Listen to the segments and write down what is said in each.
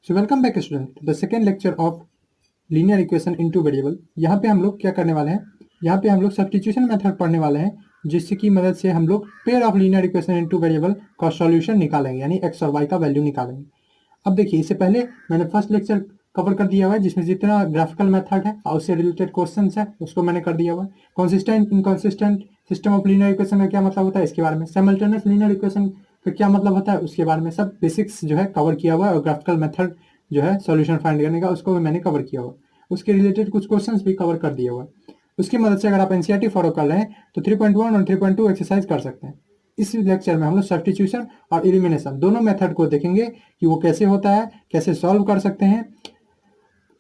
So welcome back student the second lecture of linear equation in two variable. यहाँ पे हम लोग क्या करने वाले हैं, यहाँ पे हम लोग सब्स्टिट्यूशन मेथड पढ़ने वाले हैं, जिसकी मदद से हम लोग pair of linear equation in two variable का सॉल्यूशन निकालेंगे, यानी एक्स और वाई का वैल्यू निकालेंगे। अब देखिए, इससे पहले मैंने फर्स्ट लेक्चर कवर कर दिया हुआ है, जिसमें जितना ग्राफिकल मेथड है और उससे रिलेटेड क्वेश्चन है उसको मैंने कर दिया हुआ है। Consistent inconsistent system of linear equation का क्या मतलब होता है इसके बारे में, साइमल्टेनियस लीनियर इक्वेशन का क्या मतलब होता है उसके बारे में सब बेसिक्स जो है कवर किया हुआ है, और ग्राफिकल मेथड जो है सॉल्यूशन फाइंड करने का उसको भी मैंने कवर किया हुआ। उसके रिलेटेड कुछ क्वेश्चंस भी कवर कर दिया हुआ। उसकी मदद से अगर आप एनसीईआरटी फॉलो कर रहे हैं तो 3.1 और 3.2 एक्सरसाइज कर सकते हैं। इस लेक्चर में हम लोग सब्स्टिट्यूशन और एलिमिनेशन दोनों मेथड को देखेंगे कि वो कैसे होता है, कैसे सॉल्व कर सकते हैं,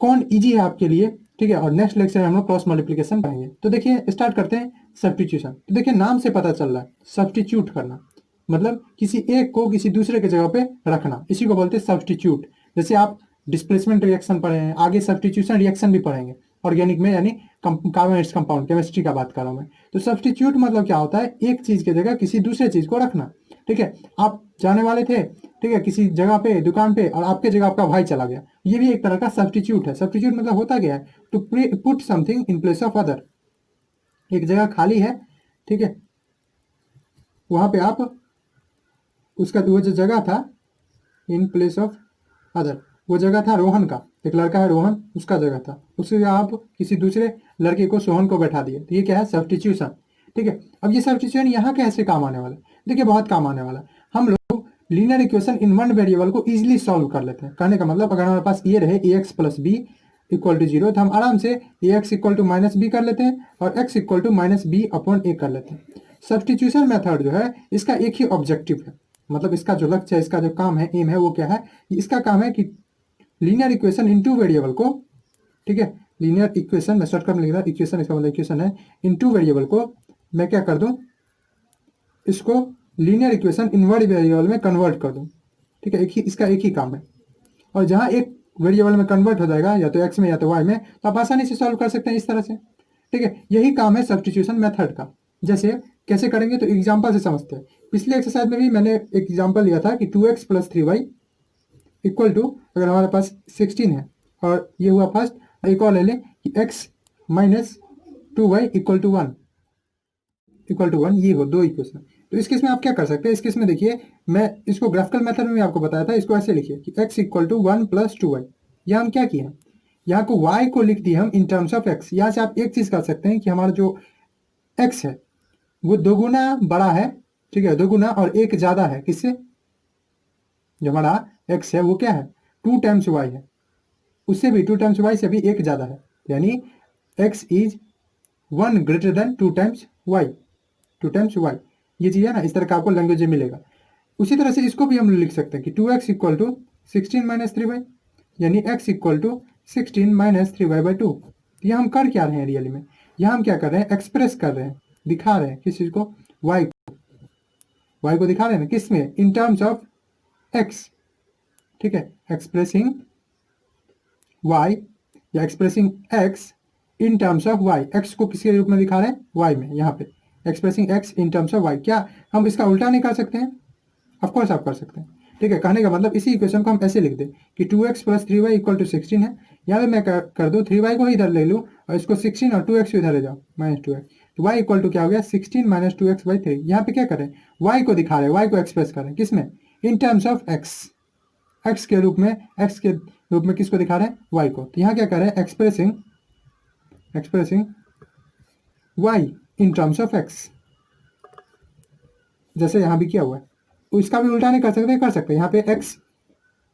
कौन इजी है आपके लिए, ठीक है। और नेक्स्ट लेक्चर में हम लोग क्रॉस मल्टीप्लिकेशन पढ़ेंगे। तो देखिए, स्टार्ट करते हैं सब्स्टिट्यूशन। तो देखिए, नाम से पता चल रहा है सब्स्टिट्यूट करना मतलब किसी एक को किसी दूसरे के जगह पे रखना, इसी को बोलते हैं सब्स्टिट्यूट। जैसे आप डिस्प्लेसमेंट रिएक्शन पढ़े हैं, आगे सब्स्टिट्यूशन रिएक्शन भी पढ़ेंगे ऑर्गेनिक में, यानी कार्बन कंपाउंड केमिस्ट्री का बात कर रहा हूँ मैं। तो सब्स्टिट्यूट मतलब क्या होता है, एक चीज की जगह किसी दूसरे चीज को रखना, ठीक है। आप जाने वाले थे, ठीक है, किसी जगह पे दुकान पे, और आपके जगह आपका भाई चला गया, ये भी एक तरह का सब्स्टिट्यूट है। सब्स्टिट्यूट मतलब होता क्या है, to put something in place of other. एक जगह खाली है, ठीक है, वहां पे आप उसका वो जो जगह था इन प्लेस ऑफ अदर, वो जगह था रोहन का, एक लड़का है रोहन, उसका जगह था, उसकी जगह आप किसी दूसरे लड़के को सोहन को बैठा दिए, तो ये क्या है, सब्स्टिट्यूशन, ठीक है। अब ये सब्स्टिट्यूशन यहाँ कैसे काम आने वाला है, देखिए बहुत काम आने वाला है। हम लोग linear equation in one variable को इजीली सॉल्व कर लेते हैं। कहने का मतलब, अगर हमारे पास ये रहे a x plus b equal to zero, तो हम आराम से a x equal to minus b कर लेते हैं और x equal to minus b upon a कर लेते हैं। सब्स्टिट्यूशन मेथड जो है, इसका एक ही ऑब्जेक्टिव है, मतलब इसका जो लक्ष्य है, इसका जो काम है, एम है, वो क्या है, इसका काम है कि लीनियर इक्वेशन इनटू वेरिएबल को, ठीक है, लीनियर इक्वेशन में शॉर्टकट में लिख रहा, इक्वेशन इसका मतलब इक्वेशन है, इनटू वेरिएबल को मैं क्या कर दूं, इसको linear equation in one variable में कन्वर्ट कर दूं, ठीक है। इसका एक ही काम है, और जहां एक वेरिएबल में कन्वर्ट हो जाएगा, या तो एक्स में या तो वाई में, तो आप आसानी से सॉल्व कर सकते हैं इस तरह से, ठीक है। यही काम है सब्स्टिट्यूशन मेथड का। जैसे कैसे करेंगे, तो एग्जांपल से समझते हैं। पिछले एक्सरसाइज में भी मैंने एक एग्जांपल लिया था कि 2x plus 3y equal to, अगर हमारे पास 16 है और ये हुआ फर्स्ट, एक और ले लें कि x minus 2y equal to 1 ये हो दो इक्वेशन। तो इस केस में आप क्या कर सकते हैं, इस केस में देखिए, मैं इसको ग्राफिकल मेथड में भी आपको बताया था, इसको ऐसे लिखिए कि x equal to 1 plus 2y। यहाँ हम क्या किए हैं, यहाँ को y को लिख दिए हम इन टर्म्स ऑफ x। यहाँ से आप एक चीज कर सकते हैं कि हमारा जो x है वो दोगुना बड़ा है, ठीक है, दोगुना और एक ज्यादा है, किससे, जो हमारा x है वो क्या है 2 टाइम्स y है, उससे भी 2 टाइम्स y से भी एक ज्यादा है, यानी x is 1 greater than 2 times y, 2 times y। ये चीज है ना, इस तरह का आपको लैंग्वेज मिलेगा। उसी तरह से इसको भी हम लिख सकते हैं कि 2x equal to 16 minus 3y, यानी x equal to 16 minus 3y by 2। यहाँ हम कर क्या रहे हैं रियली में, यहाँ हम क्या कर रहे हैं, एक्सप्रेस कर रहे हैं, दिखा रहे हैं किस चीज को, y को दिखा रहे हैं किस में, इन टर्म्स ऑफ x, ठीक है, एक्सप्रेसिंग y या expressing x in terms of y। x को किसके रूप में दिखा रहे हैं, y में, यहाँ पे expressing x in terms of y। क्या हम इसका उल्टा नहीं कर सकते हैं, ऑफकोर्स आप कर सकते हैं, ठीक है। कहने का मतलब इसी इक्वेशन को हम ऐसे लिख दें कि 2x plus 3y equal to 16 है। यहाँ पे मैं कर दूँ 3y को इधर ले लूँ और इसको 16 और 2x इधर ले जाओ माइनस 2x, तो y इक्वल टू क्या हो गया 16 माइनस 2x बाई 3। यहाँ पे क्या करें, y को दिखा रहे हैं, y को एक्सप्रेस करें किसमें, इन टर्म्स ऑफ x के रूप में, किसको दिखा रहे हैं, y को। तो यहाँ क्या कर रहे हैं, expressing y in terms of x, जैसे यहाँ भी किया हुआ है। तो इसका भी उल्टा नहीं कर सकते, कर सकते हैं। यहाँ पे x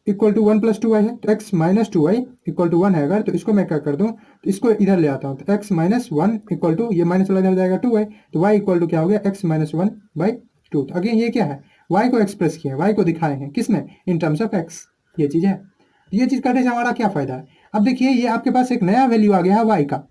equal to 1 plus 2y है, तो x minus 2y equal to 1 है अगर, तो इसको मैं क्या कर दूँ, तो इसको इधर ले आता हूँ, तो x माइनस 1 इक्वल टू, ये माइनस वाला इधर जाएगा 2y, तो y इक्वल टू क्या हो गया, x माइनस 1 बाई 2। तो अगेन ये क्या है, y को एक्सप्रेस किया है, y को दिखाए हैं किसमें, इन टर्म्स ऑफ x, ये चीज़ है। ये चीज़ करने से हमारा क्या फ़ायदा है, अब देखिए ये आपके पास एक नया वैल्यू आ गया है y का,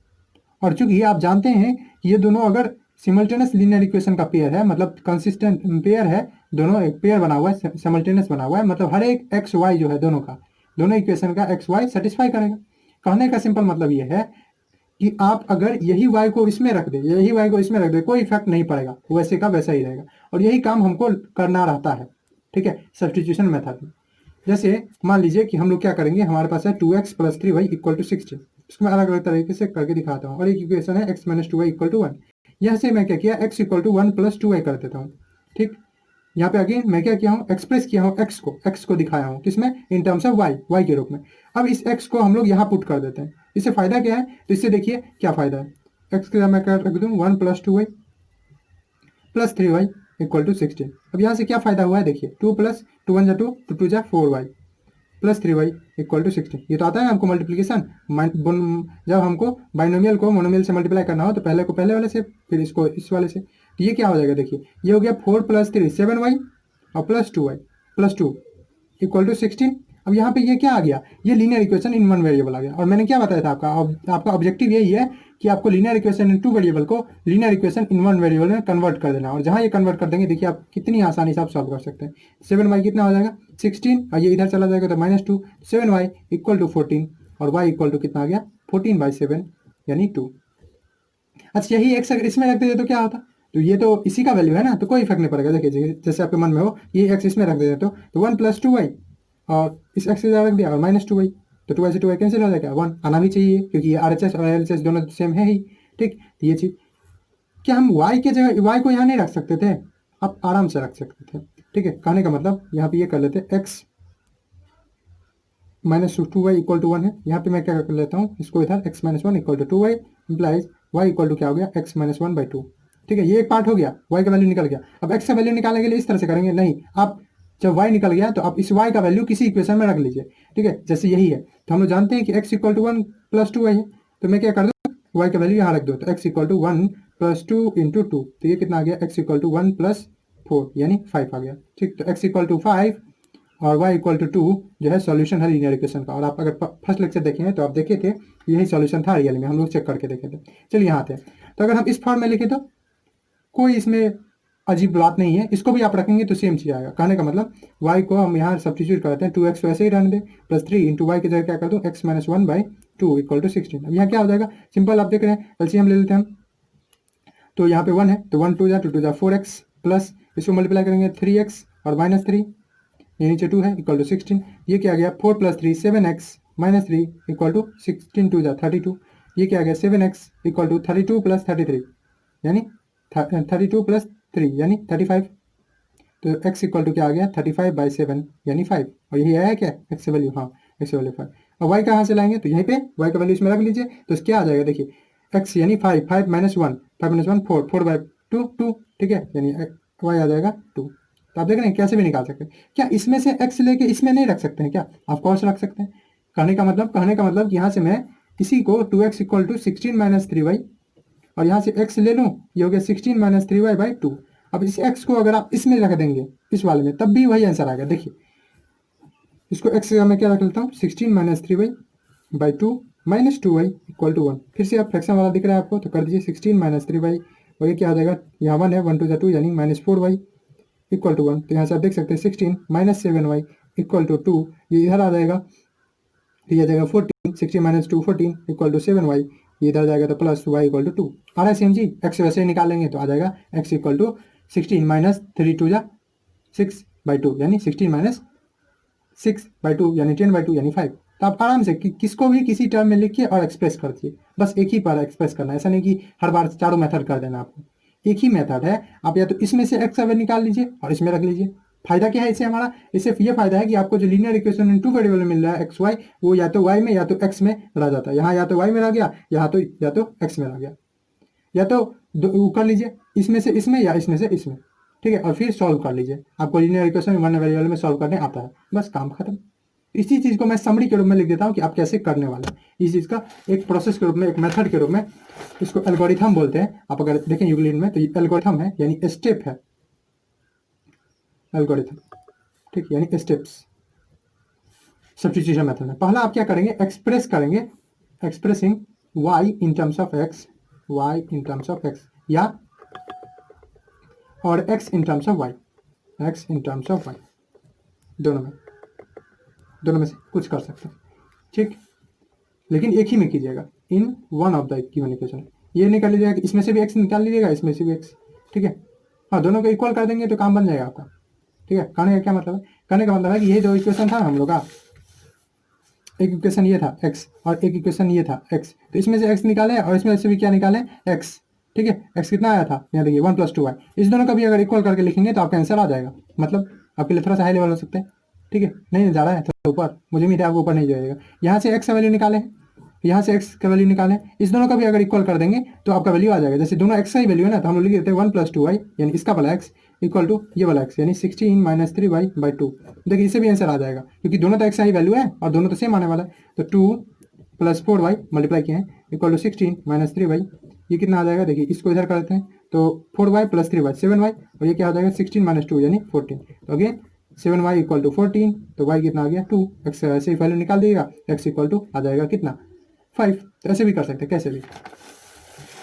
और चूंकि आप जानते हैं कि ये दोनों अगर सिमल्टेनियस लीनियर इक्वेशन का पेयर है, मतलब कंसिस्टेंट पेयर है, दोनों एक पेयर बना हुआ है, सिमल्टेनियस बना हुआ है, मतलब हर एक एक्स वाई जो है दोनों इक्वेशन का एक्स वाई सेटिस्फाई करेगा। कहने का सिंपल मतलब ये है कि आप अगर यही y को इसमें रख दे, यही y को इसमें रख दे, कोई इफेक्ट नहीं पड़ेगा, वैसे का वैसा ही रहेगा, और यही काम हमको करना रहता है, ठीक है, सब्स्टिट्यूशन मेथड में। जैसे मान लीजिए कि हम लोग क्या करेंगे, हमारे पास है 2x plus 3y equal to 16। इसको मैं अलग अलग तरीके से करके दिखाता हूँ। और एक इक्वेशन है x minus 2y equal to 1। यहाँ से मैं क्या किया, x equal to 1 plus 2y कर देता हूँ। ठीक, यहाँ पे अगेन मैं क्या किया हूँ, एक्सप्रेस किया हूँ x को दिखाया हूँ किसमें, इन टर्म्स ऑफ y के रूप में। अब इस x को हम लोग यहाँ पुट कर देते हैं। इससे फायदा क्या है, तो इससे देखिए क्या फायदा है। x के मैं क्या रख दूँ, 1 plus 2y plus 3y equal to 16। अब यहाँ से क्या फायदा हुआ है, देखिए 2 प्लस 2 1 जा 2, 2 2 जा 4y plus 3y equal to 16। ये तो आता है हमको मल्टीप्लीकेशन। जब हमको बाइनोमियल को मोनोमियल से मल्टीप्लाई करना हो तो पहले को पहले वाले से, फिर इसको इस वाले से। तो ये क्या हो जाएगा, देखिए ये हो गया 4 प्लस 3 7y और plus 2y plus 2 equal to 16। अब यहाँ पे ये क्या आ गया, ये linear equation in one variable आ गया। और मैंने क्या बताया था, आपका ऑब्जेक्टिव यही है कि आपको linear equation in two variable को linear equation in one variable में कन्वर्ट कर देना। और जहाँ ये कन्वर्ट कर देंगे, देखिए आप कितनी आसानी से आप सॉल्व कर सकते हैं। 7y कितना हो जाएगा 16, और ये इधर चला जाएगा तो -2, 7y इक्वल टू 14 और y इक्वल टू कितना आ गया 14/7 यानी 2। अच्छा, यही एक्स अगर इसमें रख देते तो क्या होता, तो ये तो इसी का वैल्यू है ना, तो कोई इफेक्ट नहीं पड़ेगा। देखिए जैसे आपके मन में हो, ये एक्स इसमें रख देते तो 1 प्लस 2y और इस एक्स रख दिया और -2y, तो 2y से 2y कैंसिल हो जाएगा, 1 आना भी चाहिए क्योंकि ये RHS और LHS दोनों सेम है ही। ठीक, तो ये चीज़ क्या हम y के जगह y को यहाँ नहीं रख सकते थे, आप आराम से रख सकते थे। ठीक है, कहने का मतलब यहाँ पे ये कर लेते x minus 2y equal to 1 है। यहाँ पे मैं क्या कर लेता हूँ, इसको इधर x minus 1 equal to 2y implies y equal to क्या हो गया x माइनस 1/2। ठीक है, ये एक पार्ट हो गया, y का वैल्यू निकल गया। अब x का वैल्यू निकालने के लिए इस तरह से करेंगे नहीं, आप जब y निकल गया तो आप इस y का वैल्यू किसी इक्वेशन में रख लीजिए। ठीक है, जैसे यही है तो हम लोग जानते हैं कि x equal to 1 plus 2y है, तो मैं क्या कर दूँ, y का वैल्यू यहाँ रख दो, तो x equal to 1 plus 2 into 2, तो ये कितना आ गया x इक्वल टू 1 प्लस 4 यानी 5 आ गया। ठीक, तो x इक्वल टू 5 और y इक्वल टू 2 जो है सॉल्यूशन है लीनियर इक्वेशन का। और आप अगर फर्स्ट लेक्चर देखें तो आप देखे थे यही सॉल्यूशन था रियल में, हम लोग चेक करके देखे थे। चलिए यहाँ आते हैं, तो अगर हम इस फॉर्म में लिखे तो कोई इसमें अजीब बात नहीं है, इसको भी आप रखेंगे तो सेम चीज़ आएगा। कहने का मतलब y को हम यहाँ सब्स्टिट्यूट करते हैं, 2x वैसे ही रहने दें प्लस 3 इंटू वाई की जगह क्या कर दूँ x माइनस 1/2 इक्वल टू 16। अब यहाँ क्या हो जाएगा, सिंपल आप देख रहे हैं, एलसीएम ले लेते हैं हम, तो यहाँ पे 1 है तो 1 2 जा 2 2 जा 4x प्लस इसको मल्टीप्लाई करेंगे 3x और -3, ये नीचे 2 है इक्वल टू 16। ये क्या आ गया 4 plus 3 7x minus 3 equal to 16 2 जा 32। ये क्या आ गया 7x इक्वल टू 32 प्लस 33 यानी 32 प्लस 3 यानी 35। तो x इक्वल टू क्या आ गया 35/7 यानी 5। और यही आया क्या x वैल्यू, हाँ x वैल्यू 5। और y कहाँ से लाएंगे, तो यहीं पे y का वैल्यू इसमें रख लीजिए, तो क्या आ जाएगा देखिए x यानी 5 5 माइनस 1 5 माइनस 1 4 4/2 2। ठीक है, यानी y आ जाएगा 2। तो आप देख रहे हैं कैसे भी निकाल सकते हैं। क्या इसमें से x लेके इसमें नहीं रख सकते हैं क्या, ऑफ कोर्स रख सकते हैं। कहने का मतलब यहाँ से मैं इसी को 2x equal to 16 minus 3y और यहाँ से x ले लूँ, ये हो गया 16 माइनस 3y/2। अब इस x को अगर आप इसमें रख देंगे इस वाले में, तब भी वही आंसर आएगा। देखिए इसको x का मैं क्या रख लेता हूँ 16 minus 3y/2 minus 2y equal to 1। फिर से आप फ्रैक्शन वाला दिख रहा है आपको, तो कर दीजिए 16 माइनस 3y और ये क्या आ जाएगा, यहाँ 1 है 1 2 जा 2 यानी -4y इक्वल टू 1। तो यहाँ से आप देख सकते हैं 16 माइनस 7y इक्वल टू 2, ये इधर आ जाएगा, ये आ जाएगा 14 16 माइनस 2 14 इक्वल टू 7y, ये इधर जाएगा तो प्लस y इक्वल टू 2 आ रहा है सेम जी। x वैसे ही निकालेंगे तो आ जाएगा x इक्वल टू 16 माइनस 3 2 जा 6/2 यानी 16 माइनस 6/2 यानी 10/2 यानी 5। तो आप आराम से किसको भी किसी टर्म में लिखिए और एक्सप्रेस कर दीजिए, बस एक ही पर एक्सप्रेस करना है, ऐसा नहीं कि हर बार चारों मेथड कर देना आपको। एक ही मेथड है, आप या तो इसमें से x का वैल्यू निकाल लीजिए और इसमें रख लीजिए। फायदा क्या है इससे हमारा, इससे ये फायदा है कि आपको जो linear equation in two variable में मिल रहा है एक्स वाई, वो या तो y में या तो x में रह जाता है। यहाँ या तो y में रह गया, यहाँ तो या तो x में रह गया, या तो कर लीजिए इसमें से इसमें या इसमें से इसमें। ठीक है, और फिर सॉल्व कर लीजिए, आपको लीनियर इक्वेशन वन वेरिएबल में सॉल्व करने आता है, बस काम खत्म। इसी चीज़ को मैं समरी के रूप में लिख देता हूँ कि आप कैसे करने वाले हैं। इस चीज़ का एक प्रोसेस के रूप में, एक मेथड के रूप में, इसको एल्गोरिथम बोलते हैं। आप अगर देखें यूक्लिड में तो ये एल्गोरिथम है यानी स्टेप है, एल्गोरिथम। ठीक, यानी स्टेप्स सब्स्टिट्यूशन मेथड में। पहला आप क्या करेंगे, एक्सप्रेस करेंगे, expressing y in terms of x, y in terms of x, या और x in terms of y, x in terms of y, दोनों में से कुछ कर सकते हैं। ठीक, लेकिन एक ही में कीजिएगा, in one of the given equation. ये निकाल लीजिएगा इसमें से भी x निकाल लीजिएगा, इसमें से भी x। ठीक है, हाँ दोनों को इक्वल कर देंगे तो काम बन जाएगा आपका। ठीक है, करने का क्या मतलब है, करने का मतलब है कि ये 2 इक्वेशन था ना हम लोग का, एक इक्वेशन ये था x और एक इक्वेशन ये था x, तो इसमें से x निकाले और इसमें से भी क्या निकाले x। ठीक है, x कितना आया था, यहाँ देखिए 1 + 2y, इस दोनों का भी अगर इक्वल करके लिखेंगे तो आपका आंसर आ जाएगा। मतलब आपके लिए थोड़ा सा हाई लेवल हो सकता है। ठीक है, नहीं जा रहा है थोड़ा ऊपर, मुझे उम्मीद है आपको ऊपर नहीं जाएगा। यहाँ से x का वैल्यू निकाले, यहाँ से x का वैल्यू निकालें, इस दोनों का भी अगर इक्वल कर देंगे तो आपका वैल्यू आ जाएगा। जैसे दोनों x का ही वैल्यू है ना, तो हम लोग लिख देते हैं 1 + 2y, यानी इसका वाला x इक्वल टू ये वाला x, यानी 16 - 3y/2। देखिए इससे भी आंसर आ जाएगा, क्योंकि दोनों तो x का ही वैल्यू है और दोनों तो सेम आने वाला है। तो 2 + 4y मल्टीप्लाई किए हैं इक्वल टू 16 - 3y, ये कितना आ जाएगा, देखिए इसको इधर करते हैं तो 4y + 3y 7y, और ये क्या हो जाएगा 16 - 2 यानी 14। तो अगेन 7y इक्वल टू 14, तो y कितना आ गया 2, x ऐसे ही वैल्यू निकाल दीजिएगा, x इक्वल टू आ जाएगा कितना 5। तो ऐसे भी कर सकते हैं, कैसे भी,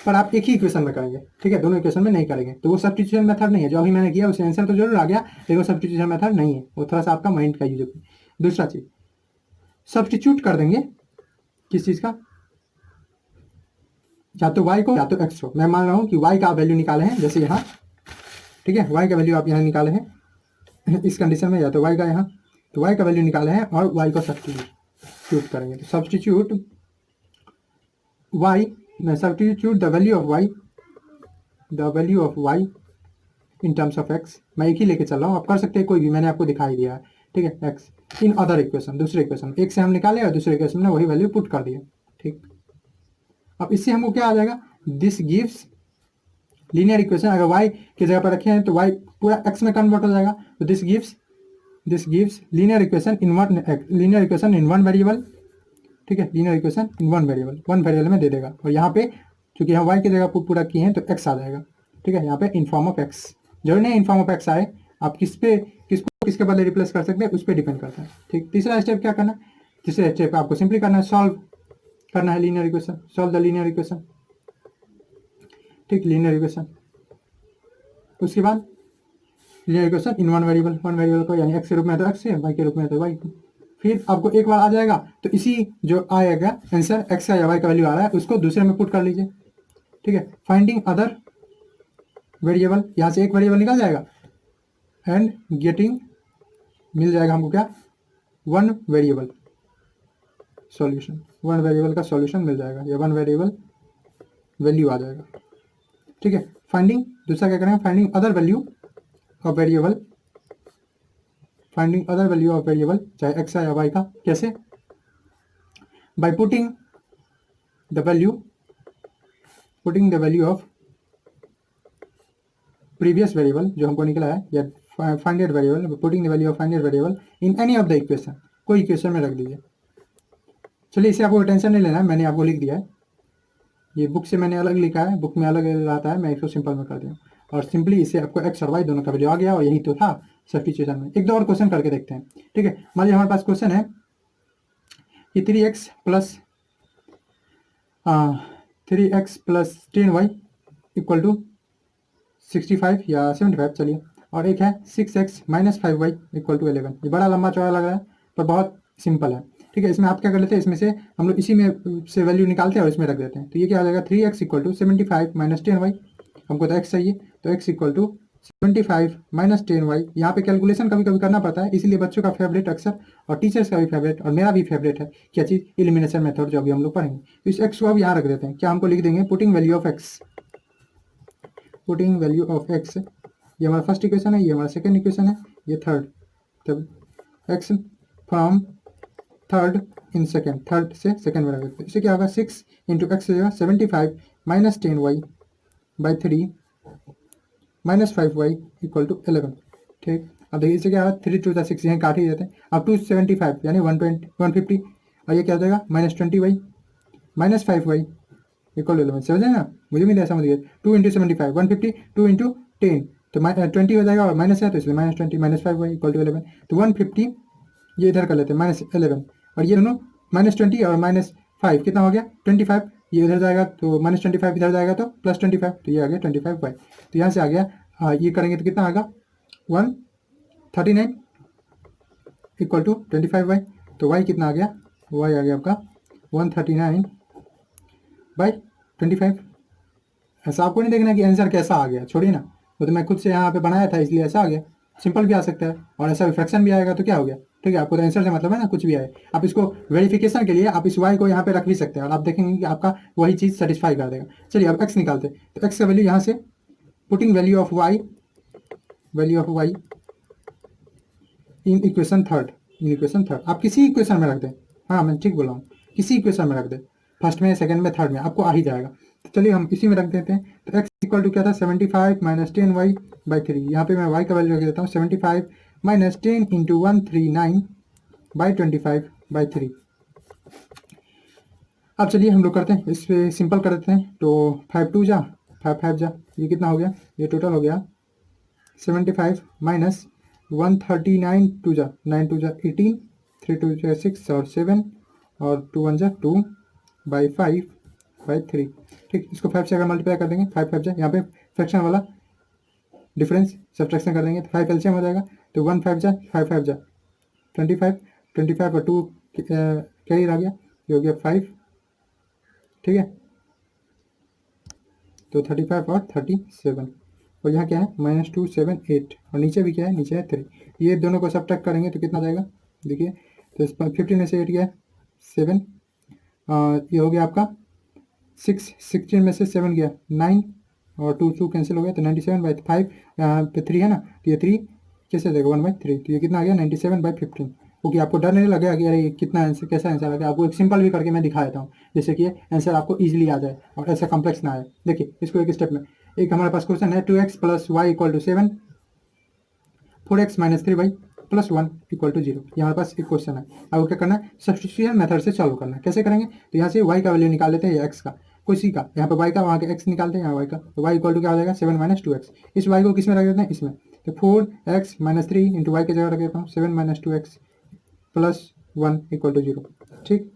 पर आप एक ही इक्वेशन में करेंगे। ठीक है, दोनों इक्वेशन में नहीं करेंगे, तो वो सब्स्टिट्यूशन मेथड नहीं है जो अभी मैंने किया, उससे आंसर तो जरूर आ गया, लेकिन वो सब्स्टिट्यूशन मेथड नहीं है, वो थोड़ा सा आपका माइंड का यूज है। दूसरा चीज सब्स्टिट्यूट कर देंगे किस चीज का, या तो y को या तो x को। मैं मान रहा हूँ कि y का आप वैल्यू निकाले हैं, जैसे यहाँ, ठीक है, y का वैल्यू आप यहाँ निकाले हैं इस कंडीशन में, या तो y का यहाँ, तो y का वैल्यू निकाले हैं और y को सब्स्टिट्यूट करेंगे। तो substitute y, substitute the value of y in terms of x। मैं एक ही लेके चल रहा हूँ, आप कर सकते हैं कोई भी, मैंने आपको दिखाई दिया है। ठीक है, x इन अदर इक्वेशन, दूसरे इक्वेशन, एक से हम निकाले और दूसरे इक्वेशन में वही वैल्यू पुट कर दिया। ठीक, अब इससे हमको क्या आ जाएगा, दिस गिव्स लीनियर इक्वेशन। अगर y की जगह पर रखे हैं तो y पूरा x में कन्वर्ट हो जाएगा, तो this gives linear equation in one variable. ठीक है, linear equation in one variable में दे देगा, और यहाँ पे क्योंकि यहाँ y की जगह पूरा किए हैं तो x आ जाएगा। ठीक है, यहाँ पे इन फॉर्म ऑफ x, जरूर नहीं इन फॉर्म ऑफ x आए, आप किसके बदले रिप्लेस कर सकते हैं उस पर डिपेंड करता है। ठीक, तीसरा स्टेप क्या करना है, तीसरे स्टेप आपको सिंपली करना है, सॉल्व करना है linear equation, solve the linear equation. ठीक, लीनियर इक्वेशन, उसके बाद linear equation in one variable को, यानी x के रूप में तो x है, y के रूप में तो y। फिर आपको एक बार आ जाएगा तो इसी जो आएगा आंसर x का या y का वैल्यू आ रहा है उसको दूसरे में पुट कर लीजिए। ठीक है, फाइंडिंग अदर वेरिएबल, यहाँ से एक वेरिएबल निकल जाएगा एंड गेटिंग, मिल जाएगा हमको क्या, one variable solution, one variable का सॉल्यूशन मिल जाएगा, या वन वेरिएबल वैल्यू आ जाएगा। ठीक है, फाइंडिंग, दूसरा क्या करेंगे, finding other value of variable, finding other value of variable, चाहे x या y का, कैसे, by putting the value of previous variable जो हमको निकला है, या finded variable, putting the value of finded variable in any of the equation, कोई इक्वेशन में रख दीजिए। चलिए इसे आपको टेंशन नहीं लेना है, मैंने आपको लिख दिया है, ये बुक से मैंने अलग लिखा है, बुक में अलग रहता है, मैं इसको सिंपल में कर दिया, और सिंपली इसे आपको x और y दोनों का वैल्यू आ गया, और यही तो था सब्स्टिट्यूशन में। एक दो और क्वेश्चन करके देखते हैं। ठीक है, मान लीजिए हमारे पास क्वेश्चन है कि 3x plus 10y equal to 65 या 75, चलिए, और एक है 6x - 5y इक्वल टू 11। ये बड़ा लंबा चौड़ा लग रहा है पर बहुत सिंपल है। ठीक है, इसमें आप क्या कर लेते हैं, इसमें से हम लोग इसी में से वैल्यू निकालते हैं और इसमें रख देते हैं। तो ये क्या हो जाएगा, 3x इक्वल टू 75 - 10y, हमको तो x चाहिए, तो x इक्वल टू 75 - 10y। यहाँ पे कैलकुलेशन कभी कभी करना पड़ता है, इसलिए बच्चों का फेवरेट अक्सर, और टीचर्स का भी फेवरेट, और मेरा भी फेवरेट है क्या चीज़, एलिमिनेशन मेथड, जो अभी हम लोग पढ़ेंगे। तो इस x को अब यहाँ रख देते हैं, क्या हमको लिख देंगे, पुटिंग वैल्यू ऑफ x, ये हमारा फर्स्ट इक्वेशन है, ये हमारा सेकेंड इक्वेशन है, ये थर्ड, तब x from third in second, third से सेकेंड में रख देते हैं। इससे क्या होगा, 6 इंटू एक्स हो जाएगा 75 - 10y by 3 - 5y equal to 11। ठीक, अब देखिए इससे क्या होगा, 3 2 6, यहाँ काट ही देते हैं। अब 275 यानी 150, और ये क्या हो जाएगा, -20y - 5y इक्वल टू 11। समझे ना, मुझे भी ऐसा समझिए, 2 इंटू 75 150, 2 इंटू 10 तो 20 हो जाएगा, और माइनस है तो इसलिए -20 - 5y इक्वल टू 11। तो 150 ये इधर कर लेते हैं -11, और ये दोनों -20 और -5 कितना हो गया 25, ये इधर जाएगा तो -25 इधर जाएगा तो +25, तो ये आ गया 25y। तो यहाँ से आ गया, ये करेंगे तो कितना आएगा 139 इक्वल टू 25y। तो y कितना आ गया, y आ गया आपका 139/25। ऐसा आपको नहीं देखना कि आंसर कैसा आ गया, छोड़िए ना, वो तो मैं खुद से यहाँ पे बनाया था इसलिए ऐसा आ गया। सिंपल भी आ सकता है और ऐसा फ्रैक्शन भी आएगा तो क्या हो गया, ठीक है। आपको तो आंसर से मतलब है ना, कुछ भी आए। आप इसको वेरिफिकेशन के लिए आप इस y को यहाँ पे रख भी सकते हैं और आप देखेंगे कि आपका वही चीज़ सेटिस्फाई कर देगा। चलिए अब x निकालते हैं। तो x का वैल्यू यहाँ से putting value of y in equation third आप किसी इक्वेशन में रख दें। हाँ मैं ठीक बोला हूँ, किसी इक्वेशन में रख दें, फर्स्ट में, सेकंड में, थर्ड में, आपको आ ही जाएगा। तो चलिए हम इसी में रख देते हैं। तो x इक्वल टू क्या था, 75 माइनस 10y/3। यहाँ पे मैं y का वैल्यू रख देता हूँ 75 माइनस 10 इंटू 139/25/3। अब चलिए हम लोग करते हैं, इस पर सिंपल कर देते हैं। तो 5 2 जा 5 5 जा, ये कितना हो गया, ये टोटल हो गया 75 माइनस 139 2 जा 9 2 जा 18, 3 2 जा 6 और 7 और 2 1 जा 2/5/3। ठीक, इसको 5 से अगर मल्टीप्लाई कर देंगे, 5 5 जा, यहाँ पे फ्रैक्शन वाला डिफरेंस सब्ट्रैक्शन कर देंगे तो 5 एलसीएम हो जाएगा। तो 1 5 जा 5 5 जा 25 25 और 2 कैरी आ गया, ये हो गया 5, ठीक है। तो 35 और 37 और यहाँ क्या है -2 7 8 और नीचे भी क्या है, नीचे है 3। ये दोनों को सब्ट्रैक्ट करेंगे तो कितना जाएगा, देखिए। तो इस 15 में से 8 गया है 7, ये हो गया आपका 6, 16 में से 7 गया 9 और 2 2 कैंसिल हो गया। तो 97/5, यहाँ पे 3 है ना, तो ये 3 कैसे जाएगा 1/3, तो ये कितना आ गया 97/15। ओके, आपको डर नहीं लगेगा कि अरे कितना आंसर, कैसा आंसर आ गया। आपको एक सिंपल भी करके मैं दिखा देता हूँ, जैसे कि आंसर आपको इजीली आ जाए और ऐसा कॉम्प्लेक्स ना आए। देखिए इसको एक स्टेप में, एक हमारे पास क्वेश्चन है 2x + y = 7, 4x - 3y + 1 = 0। ये हमारे पास एक क्वेश्चन है। आपको क्या करना है, सब्स्टिट्यूशन मेथड से सॉल्व करना है। कैसे करेंगे, तो यहाँ से y का वैल्यू निकाल लेते हैं, x का किसी का, यहाँ पे y का, वहाँ के x निकालते हैं, यहाँ y का। तो y = क्या हो जाएगा 7 - 2x। इस y को किस में रख देते हैं, इसमें। तो 4x - 3 इंटू y की जगह रख देता हूँ 7 - 2x + 1 = 0। ठीक,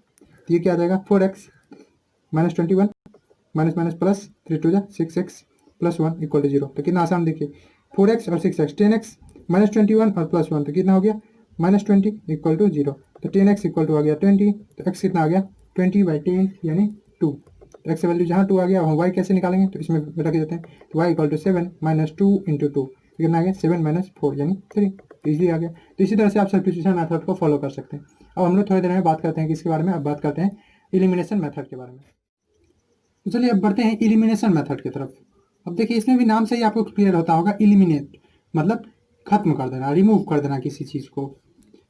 तो ये क्या आ जाएगा 4x - 21 माइनस प्लस 3 2 जा 6x + 1 = 0। तो कितना आसान, देखिए 4x और 6x, 10x - 21 और +1 तो कितना हो गया -20 = 0। तो 10x = आ गया 20, तो x कितना आ गया 20/10 यानी 2। तो x वैल्यू जहाँ 2 आ गया, वहाँ y कैसे निकालेंगे, तो इसमें रख देते हैं। तो y = 7 - 2 × 2, तो कितना आ गया 7 - 4 यानी 3, इजीली आ गया। तो इसी तरह से आप सब्स्टिट्यूशन मेथड को फॉलो कर सकते हैं। अब हम लोग थोड़ी देर में बात करते हैं किसके बारे में, अब बात करते हैं एलिमिनेशन मेथड के बारे में। तो चलिए अब बढ़ते हैं एलिमिनेशन मेथड की तरफ। अब देखिए इसमें भी नाम से ही आपको क्लियर होता होगा, एलिमिनेट मतलब खत्म कर देना, रिमूव कर देना किसी चीज़ को।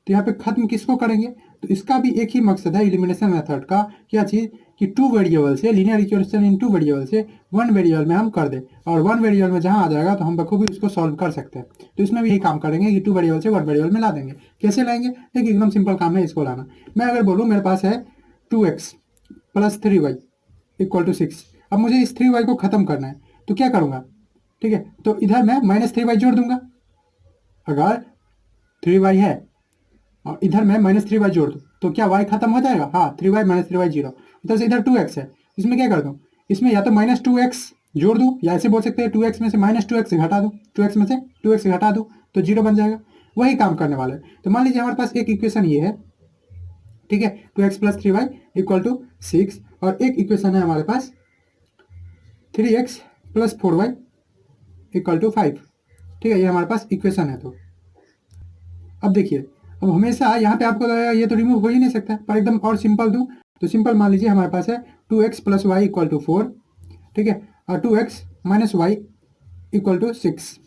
तो यहाँ पे खत्म किसको करेंगे, तो इसका भी एक ही मकसद है एलिमिनेशन मेथड का, क्या चीज़, कि 2 वेरिएबल से, लीनियर इक्वेशन इन 2 वेरिएबल से 1 वेरिएबल में हम कर दें, और 1 वेरिएबल में जहाँ आ जाएगा तो हम बखूबी उसको सॉल्व कर सकते हैं। तो इसमें भी यही काम करेंगे कि 2 वेरिएबल से 1 वेरिएबल में ला देंगे। कैसे लाएंगे, देखिए एकदम सिंपल काम है इसको लाना। मैं अगर बोलूँ मेरे पास है 2x + 3y = 6, अब मुझे इस 3y को खत्म करना है, तो क्या करूँगा, ठीक है। तो इधर मैं -3y जोड़ दूंगा, अगर 3y है और इधर मैं -3y जोड़ दूँ तो क्या y खत्म हो जाएगा, हाँ 3y - 3y 0। उधर से इधर 2x है, इसमें क्या कर दूँ, इसमें या तो -2x जोड़ दूँ, या ऐसे बोल सकते हैं 2x में से -2x घटा दूँ, 2x में से 2x घटा दूँ तो 0 बन जाएगा। वही काम करने वाला है। तो मान लीजिए हमारे पास एक इक्वेशन ये है, ठीक है, 2x + 3y = 6, और एक इक्वेशन है हमारे पास 3x + 4y = 5, ठीक है, ये हमारे पास इक्वेशन है। तो अब देखिए, अब हमेशा यहाँ पे आपको लगेगा ये तो रिमूव हो ही नहीं सकता, पर एकदम और सिंपल दूँ तो सिंपल मान लीजिए हमारे पास है 2x + y = 4, ठीक है, और 2x - y = 6।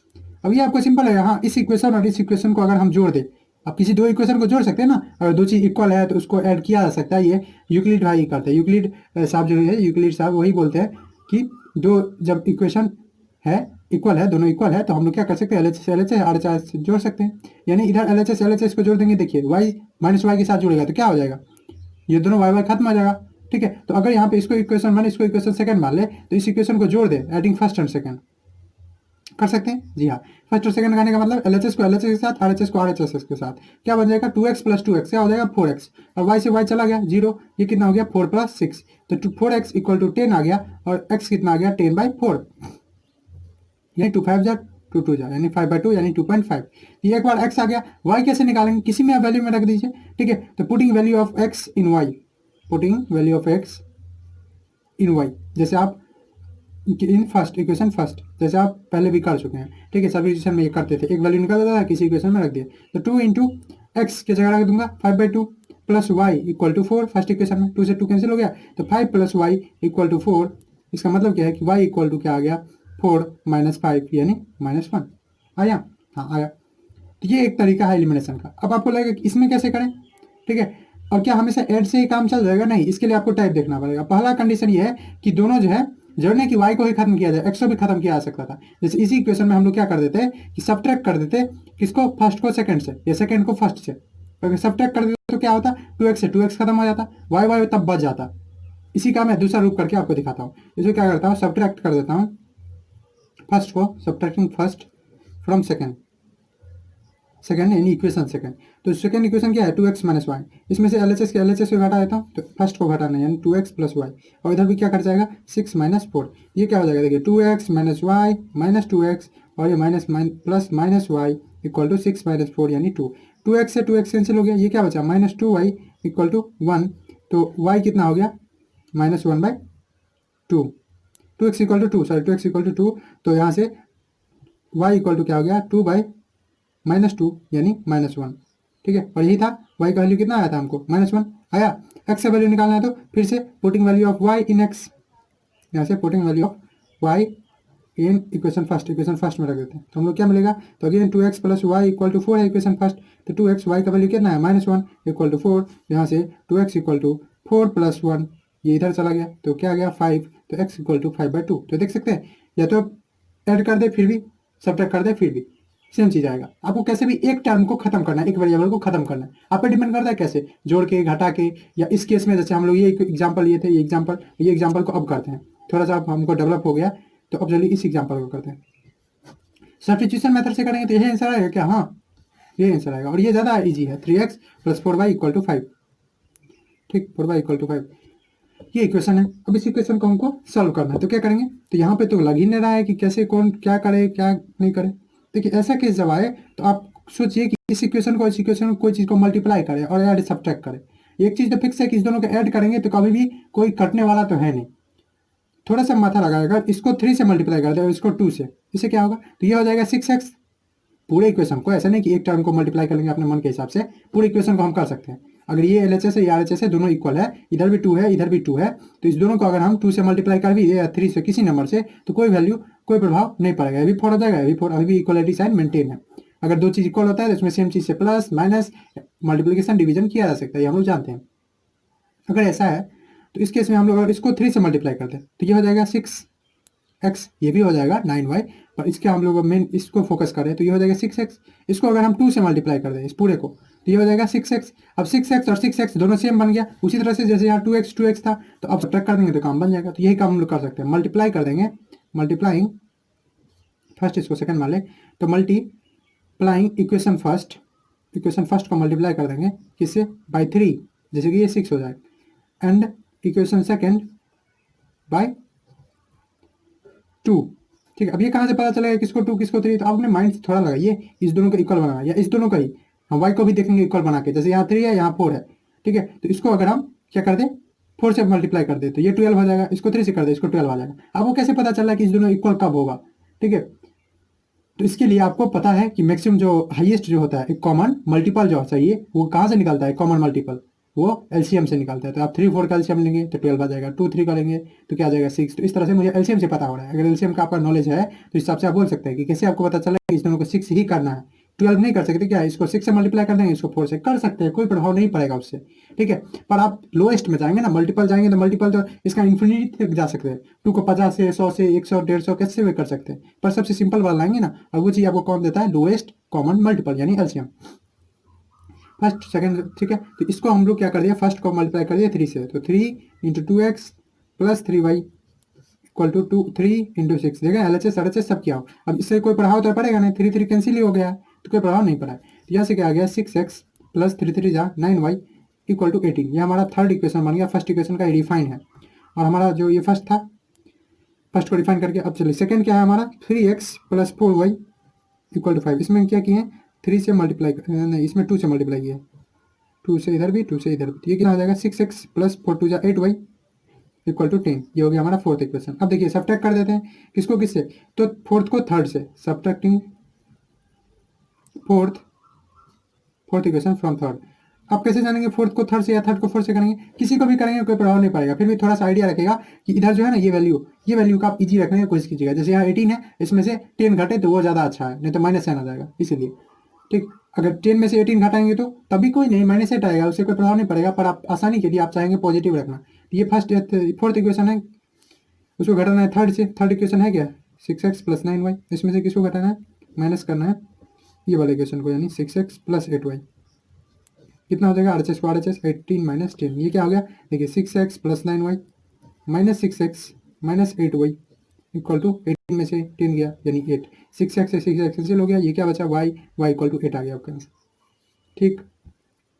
अब ये आपको सिंपल है, हाँ इस इक्वेशन और इस इक्वेशन को अगर हम जोड़ दें, आप किसी 2 इक्वेशन को जोड़ सकते हैं ना, अगर 2 चीज़ इक्वल है तो उसको ऐड किया जा सकता है। ये यूक्लिड भाई करते हैं, यूक्लिड साहब जो है, यूक्लिड साहब वही बोलते हैं कि दो जब इक्वेशन है इक्वल है, दोनों इक्वल है, तो हम लोग क्या कर सकते हैं, LHS LHS RHS जोड़ सकते हैं। यानी इधर LHS LHS को जोड़ देंगे, देखिए y - y के साथ जुड़ेगा तो क्या हो जाएगा, ये दोनों y खत्म आ जाएगा, ठीक है। तो अगर यहाँ पे इसको इक्वेशन 1 इसको इक्वेशन सेकंड मान ले, तो इस इक्वेशन को जोड़ दे, एडिंग फर्स्ट एंड सेकंड कर सकते हैं। जी हाँ, फर्स्ट और सेकंड करने का मतलब LHS को LHS के साथ, RHS को RHS के साथ, क्या बन जाएगा 2x + 2x क्या हो जाएगा 4x, और y से y चला गया 0, ये कितना हो गया 4 + 6, तो 4x = 10 आ गया, और x कितना आ गया 10/4, यानी 2 5 जा 2 2 जा यानी 5/2 यानी 2.5। ये एक बार x आ गया, y कैसे निकालेंगे, किसी में वैल्यू में रख दीजिए, ठीक है। तो putting value of x in y, putting value of x in y, जैसे आप इन फर्स्ट इक्वेशन फर्स्ट, जैसे आप पहले भी कर चुके हैं, ठीक है। सभी इक्वेशन में ये करते थे, एक वैल्यू निकाल देता था, किसी इक्वेशन में रख दिया, तो 2 इंटू एक्स की जगह रख दूंगा 5/2 plus Y equal to 4। First equation में 2 से 2 कैंसिल हो गया, तो 5 प्लस वाई इक्वल टू 4। इसका मतलब क्या है कि वाई इक्वल टू क्या आ गया, 4 माइनस 5 यानी -1 आया। हाँ आया। तो ये एक तरीका है एलिमिनेशन का। अब आपको लगेगा कि इसमें कैसे करें, ठीक है। और क्या हमेशा ऐड से ही काम चल जाएगा? नहीं, इसके लिए आपको टाइप देखना पड़ेगा। पहला कंडीशन ये है कि दोनों जो है, जरूरी नहीं कि y को ही खत्म किया जाए, x को भी खत्म किया जा सकता था। जैसे इसी इक्वेशन में हम लोग क्या कर देते हैं कि सब्ट्रैक्ट कर देते किसको, फर्स्ट को सेकंड से, या सेकंड को फर्स्ट से। अगर सब्ट्रैक्ट कर देते तो क्या होता, 2x से 2x खत्म हो जाता, y तब बच जाता। इसी का मैं दूसरा रूप करके आपको दिखाता हूँ। इसमें क्या करता हूँ, सब्ट्रैक्ट कर देता हूँ फर्स्ट को, subtracting first from second, second यानी इक्वेशन सेकंड। तो सेकंड इक्वेशन क्या है, 2x माइनस वाई। इसमें से LHS को घटा देता हूँ, तो फर्स्ट को घटाना यानी 2x प्लस वाई, और इधर भी क्या कर जाएगा 6 माइनस 4। ये क्या हो जाएगा, देखिए 2x minus Y minus 2x, और ये minus plus minus Y equal to 6 minus 4 यानी 2। 2x से 2x कैंसिल हो गया, ये क्या बचा -2y इक्वल टू 1। तो y कितना हो गया -1/2, 2x equal to 2, sorry 2x equal to 2। तो यहाँ से y इक्वल टू क्या हो गया, 2/-2 यानी -1, ठीक है। और यही था, y का वैल्यू कितना आया था हमको, -1 आया। x का वैल्यू निकालना है, तो फिर से putting value of y in x, यहाँ से putting value of y in equation first में रख देते हैं। तो हम लोग क्या मिलेगा, तो again 2x plus Y equal to 4 है इक्वेशन फर्स्ट। तो 2x, y का वैल्यू कितना है -1 इक्वल टू 4। यहाँ से 2x इक्वल टू 4 प्लस 1, ये इधर चला गया, तो क्या गया 5। तो x इक्वल टू 5/2। तो देख सकते हैं, या तो ऐड कर दे फिर भी, सब्ट्रैक्ट कर दे फिर भी सेम चीज आएगा। आपको कैसे भी एक टर्म को खत्म करना है, एक वेरिएबल को खत्म करना है, आप पे डिपेंड करता है कैसे, जोड़ के, घटा के, या इस केस में जैसे हम लोग ये एग्जांपल लिए थे, ये एग्जांपल को अब करते हैं। थोड़ा सा हमको डेवलप हो गया, तो अब चलिए इस एग्जांपल को करते हैं। सब्स्टिट्यूशन मेथड से करेंगे तो यही आंसर आएगा क्या, हाँ ये आंसर आएगा। और ये ज़्यादा ईजी है, 3x plus 4y equal to 5, ठीक, 4y इक्वल टू 5, ये इक्वेशन है। अब इस इक्वेशन को हमको सॉल्व करना है, तो क्या करेंगे, तो यहाँ पे तो लग ही नहीं रहा है कि कैसे कौन क्या करे क्या नहीं करे। देखिए ऐसा केस जब आए, तो आप सोचिए कि इस इक्वेशन को कोई चीज़ को मल्टीप्लाई करे और ऐड सब्ट्रैक्ट करे। एक चीज़ तो फिक्स है कि इस दोनों को ऐड करेंगे तो कभी भी कोई कटने वाला तो है नहीं, थोड़ा सा माथा लगाएगा। इसको 3 से मल्टीप्लाई कर दे और इसको 2 से, इससे क्या होगा, तो ये हो जाएगा 6x। पूरे इक्वेशन को, ऐसा नहीं कि एक टर्म को मल्टीप्लाई कर लेंगे अपने मन के हिसाब से, पूरे इक्वेशन को हम कर सकते हैं। अगर ये LHS है, ये RHS है, दोनों इक्वल है, इधर भी 2 है, इधर भी 2 है, तो इस दोनों को अगर हम 2 से मल्टीप्लाई कर भी या 3 से, किसी नंबर से, तो कोई वैल्यू, कोई प्रभाव नहीं पड़ेगा। अभी 4 हो जाएगा, अभी 4, अभी भी इक्वलिटी साइन मेंटेन है। अगर दो चीज इक्वल होता है तो इसमें सेम चीज से प्लस माइनस मल्टीप्लीकेशन डिवीजन किया जा सकता है, ये हम लोग जानते हैं। अगर ऐसा है तो इस केस में हम लोग अगर इसको 3 से मल्टीप्लाई करते हैं तो ये हो जाएगा 6x, ये भी हो जाएगा 9y, और इसके हम लोग मेन इसको फोकस करें तो ये हो जाएगा 6x। इसको अगर हम 2 से मल्टीप्लाई कर दें इस पूरे को, तो ये हो जाएगा 6x। अब 6x और 6x दोनों सेम बन गया। उसी तरह से जैसे यहाँ 2x था, तो अब सब्ट्रैक्ट कर देंगे तो काम बन जाएगा। तो यही काम हम लोग कर सकते हैं, मल्टीप्लाई कर देंगे, मल्टीप्लाइंग फर्स्ट, इसको सेकंड मान ले, तो मल्टीप्लाइंग इक्वेशन फर्स्ट को मल्टीप्लाई कर देंगे किससे, बाई 3, जैसे कि ये 6 हो जाए, एंड इक्वेशन सेकंड बाय 2, ठीक है। अब ये कहाँ से पता चलेगा किसको 2 किसको 3, तो आप अपने माइंड से थोड़ा लगाइए, इस दोनों को इक्वल बनाना, या इस दोनों का ही हम y को भी देखेंगे इक्वल बना के, जैसे यहाँ 3 है यहाँ 4 है, ठीक है। तो इसको अगर हम क्या कर दें, 4 से मल्टीप्लाई कर दे तो ये 12 हो जाएगा, इसको 3 से कर दे इसको 12 हो जाएगा। आपको कैसे पता चल रहा है कि इस दोनों इक्वल कब होगा, ठीक है। तो इसके लिए आपको पता है कि मैक्सिमम जो हाईएस्ट जो होता है, एक कॉमन मल्टीपल जो चाहिए, वो कहाँ से निकलता है, कॉमन मल्टीपल वो एलसीएम से निकलता है। तो आप 3 4 का एलसीएम लेंगे तो 12 आ जाएगा, 2 3 का लेंगे तो क्या आ जाएगा 6। तो इस तरह से मुझे एलसीएम से पता हो रहा है। अगर एलसीएम का आपका नॉलेज है तो इस हिसाब से आप बोल सकते हैं कि कैसे आपको पता चला कि इस दोनों को 6 ही करना है, 12 नहीं कर सकते क्या, इसको 6 से मल्टीप्लाई कर देंगे, इसको 4 से कर सकते हैं, कोई प्रभाव नहीं पड़ेगा उससे, ठीक है। पर आप लोएस्ट में जाएंगे ना, मल्टीपल जाएंगे तो मल्टीपल तो इसका इन्फिनिटी तक जा सकते हैं, 2 को 50 से 100 से 100 150 कैसे भी कर सकते हैं, पर सबसे सिंपल वाला लाएंगे ना, और वो चीज़ आपको कौन देता है, लोएस्ट कॉमन मल्टीपल यानी एलसीएम, फर्स्ट सेकंड, ठीक है। तो इसको हम लोग क्या कर दिया, फर्स्ट को मल्टीप्लाई कर दिया 3 से, तो 3 into 2x plus 3y equal to 3 into 6, देखा LHS RHS सब किया हो। अब इससे कोई प्रभाव तो पड़ेगा नहीं, 3 3 कैंसिल ही हो गया है, तो कोई प्रभाव नहीं पड़ा है। तो यहाँ से क्या आ गया 6x प्लस 3 3 जा 9y इक्वल टू 18, ये हमारा थर्ड इक्वेशन बन गया। फर्स्ट इक्वेशन का डिफाइन है, और हमारा जो ये फर्स्ट था, फर्स्ट को डिफाइन करके अब चलिए सेकंड क्या है हमारा, 3x plus 4y equal to 5। इसमें क्या किए, 3 से मल्टीप्लाई नहीं, इसमें 2 से मल्टीप्लाई किया, 2 से इधर भी 2 से इधर भी, तो ये कितना हो जाएगा 6x प्लस 4 2 जा 8y इक्वल टू 10, ये हो गया हमारा फोर्थ इक्वेशन। अब देखिए सब्ट्रैक्ट कर देते हैं किसको किससे, तो फोर्थ को थर्ड से, subtracting fourth equation from third. आप कैसे जानेंगे फोर्थ को थर्ड से या थर्ड को फोर्थ से करेंगे, किसी को भी करेंगे कोई प्रभाव नहीं पड़ेगा, फिर भी थोड़ा सा आइडिया रखेगा कि इधर जो है ना ये वैल्यू का आप इजी रखने की कोशिश कीजिएगा। जैसे यहाँ 18 है, इसमें से 10 घटे तो वो ज़्यादा अच्छा है, नहीं तो माइनस आ जाएगा, इसीलिए ठीक। अगर 10 में से 18 घटाएंगे तो तभी कोई नहीं, माइनस एट आएगा, उससे कोई प्रभाव नहीं पड़ेगा, पर आप आसानी के लिए आप चाहेंगे पॉजिटिव रखना। ये फोर्थ इक्वेशन है, उसको घटाना है थर्ड से। थर्ड इक्वेशन है क्या 6x + 9y, इसमें से किसको घटाना है, माइनस करना है ये वाले इक्वेशन को, यानी 6x + 8y। कितना हो जाएगा, RHS को RHS 18 - 10, ये क्या हो गया देखिए 6x + 9y - 6x - 8y equal to 18 में से 10 गया यानी 8, 6x से 6x कैंसिल हो गया, ये क्या बचा y इक्वल टू 8 आ गया आपका आंसर। ठीक,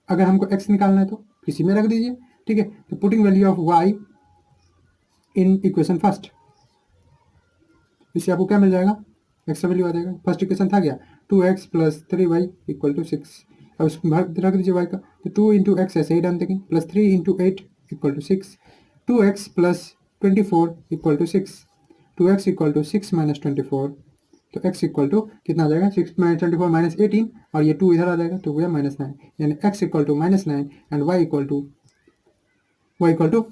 अगर हमको x निकालना है तो किसी में रख दीजिए, ठीक है। तो putting value of y in equation first, इससे आपको क्या मिल जाएगा, x का वैल्यू आ जाएगा। फर्स्ट इक्वेशन था क्या 2x + 3y = 6, अब इसको रख दीजिए y का, तो 2 × x ऐसे ही डाल देंगे, प्लस 3 × 8 = 6, 2x + 24 = 6, 2x = 6 - 24, तो x इक्वल टू कितना आ जाएगा 6 - 24 - 18, और ये 2 इधर आ जाएगा तो गया -9, यानी x equal to -9 and y equal to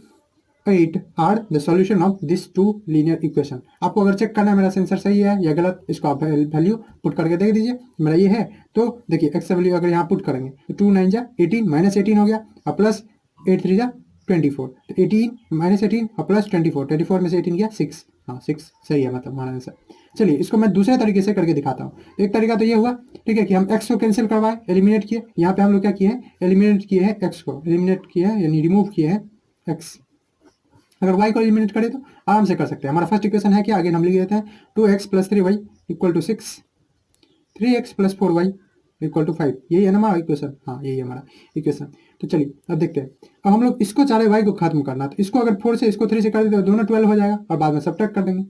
8 are the solution of this two linear equation. आपको अगर चेक करना है मेरा आंसर सही है या गलत, इसको आप वैल्यू पुट करके देख दीजिए। मेरा ये है तो देखिए x वैल्यू अगर यहाँ पुट करेंगे तो 2 9 जा 18 -18 हो गया, और प्लस 8 3 जा 24, तो 18 - 18 और प्लस 24 में से 18 गया 6, हाँ 6 सही है मतलब हमारा आंसर। चलिए इसको मैं दूसरे तरीके से करके दिखाता हूँ। एक तरीका तो ये हुआ, ठीक है, कि हम x को कैंसिल करवाए, एलिमिनेट किए। यहाँ पे हम लोग क्या किए हैं, एलिमिनेट किए हैं x को, एलिमिनेट किए हैं यानी रिमूव किए हैं x। अगर y को एलिमिनेट करें तो आराम से कर सकते हैं। हमारा फर्स्ट इक्वेशन है क्या, आगे हम लिख देते हैं 2x + 3y = 6, 3x + 4y = 5, यही है ना हमारा इक्वेशन, हाँ यही है हमारा इक्वेशन। तो चलिए अब देखते हैं, अब हम लोग इसको चाह रहे y को खत्म करना, तो इसको अगर 4 से इसको 3 से कर देते हैं दोनों 12 हो जाएगा, और बाद में सब्ट्रैक्ट कर देंगे,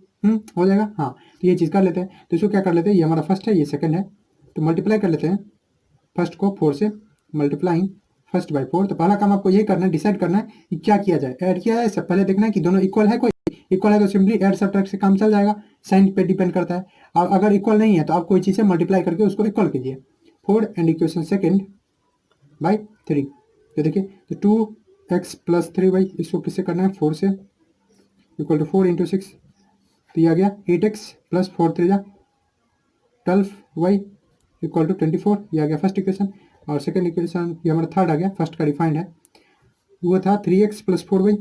हो जाएगा, हाँ तो ये चीज़ कर लेते हैं। तो इसको क्या कर लेते हैं, ये हमारा फर्स्ट है ये सेकंड है, तो मल्टीप्लाई कर लेते हैं फर्स्ट को 4 से, मल्टीप्लाइंग फर्स्ट बाय 4। तो पहला काम आपको ये करना है, डिसाइड करना है कि क्या किया जाए, ऐड किया जाए, पहले देखना है कि दोनों इक्वल है, कोई इक्वल है तो सिंपली ऐड सब्ट्रैक्ट से काम चल जाएगा, साइन पे डिपेंड करता है। और अगर इक्वल नहीं है तो आप कोई चीज़ से मल्टीप्लाई करके उसको इक्वल कीजिए। 4 एंड इक्वेशन सेकेंड बाई 3, तो देखिए तो 2x + 3y, इसको किससे करना है 4 से, इक्वल टू 4 × 6, तो ये आ गया 8x + 4 3 जा 12y = 24, ये आ गया फर्स्ट इक्वेशन। और सेकंड इक्वेशन ये हमारा थर्ड आ गया, फर्स्ट का डिफाइंड है, वो था 3x + 4y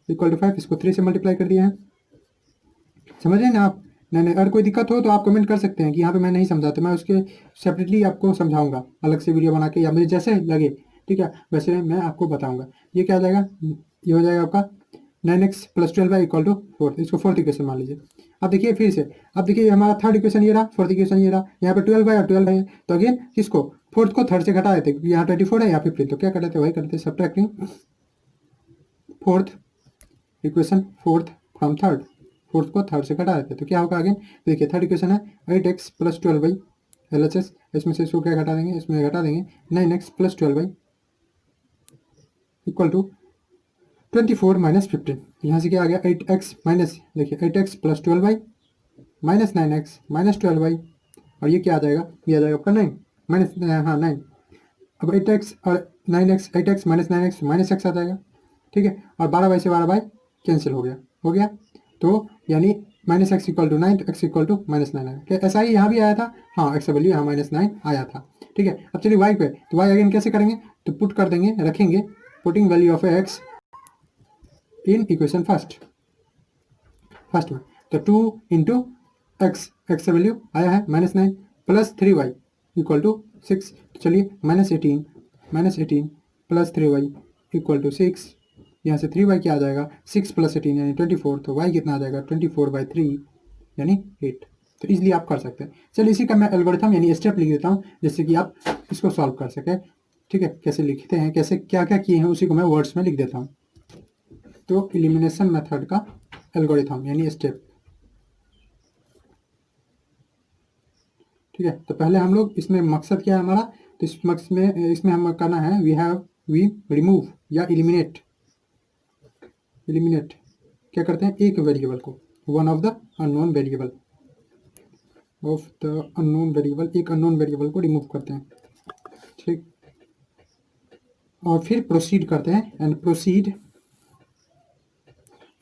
= 5, इसको 3 से मल्टीप्लाई कर दिया है। समझ रहे हैं ना आप, नहीं अगर कोई दिक्कत हो तो आप कमेंट कर सकते हैं कि यहाँ पे मैं नहीं समझा, तो मैं उसके सेपरेटली आपको समझाऊंगा अलग से वीडियो बना के, या मुझे जैसे लगे, ठीक है वैसे मैं आपको बताऊंगा। ये क्या आ जाएगा, ये हो जाएगा आपका 9x + 12y = 4, इसको फोर्थ इक्वेशन मान लीजिए। अब देखिए फिर से, अब देखिए हमारा थर्ड इक्वेशन ये रहा, फोर्थ इक्वेशन ये रहा, यहाँ पे 12y और 12 है, तो अगेन किसको फोर्थ को थर्ड से घटा देते, क्योंकि यहाँ 24 है या 15, तो क्या कर लेते वही करते, subtracting fourth equation fourth from third, fourth को थर्ड से घटा देते, तो क्या होगा अगेन देखिए थर्ड इक्वेशन है 8x + 12y LHS, इसमें से इसको क्या घटा देंगे, इसमें घटा देंगे 9x + 12y = 24 - 15, यहाँ से क्या आ गया 8x माइनस, देखिए 8x + 12y - 9x - 12y, और ये क्या आ जाएगा, ये आ जाएगा आपका 9 माइनस, हाँ 9, अब 8x और 9x, 8x - 9x -x आ जाएगा, ठीक है, और 12y से 12y कैंसिल हो गया, तो यानी -x = 9, तो x = -9 आया, क्या ऐसा ही यहाँ भी आया था, हाँ x का वैल्यू यहाँ -9 आया था, ठीक है। अब चलिए y पे, तो y अगेन कैसे करेंगे, तो पुट कर देंगे, रखेंगे putting value of x in equation first में, तो 2 × x का वैल्यू आया है -9 + 3y = 6, तो चलिए -18 + 3y = 6, यहाँ से 3y क्या आ जाएगा 6 + 18 यानी 24, तो y कितना आ जाएगा 24/3 यानी 8, तो इजीली आप कर सकते हैं। चलिए इसी का मैं एल्गोरिथम यानी स्टेप लिख देता हूँ, जिससे कि आप इसको सॉल्व कर सकें, ठीक है। कैसे लिखते हैं, कैसे क्या क्या किए हैं उसी को मैं वर्ड्स में लिख देता हूँ। तो एलिमिनेशन मेथड का एल्गोरिथम यानी स्टेप, ठीक है। तो पहले हम लोग इसमें मकसद क्या है हमारा, तो इस मकसद में इसमें हम करना है वी रिमूव या एलिमिनेट क्या करते हैं, एक वेरिएबल को, one of the unknown variable, of the unknown variable, एक अननोन वेरिएबल को रिमूव करते हैं, ठीक। और फिर प्रोसीड करते हैं, एंड प्रोसीड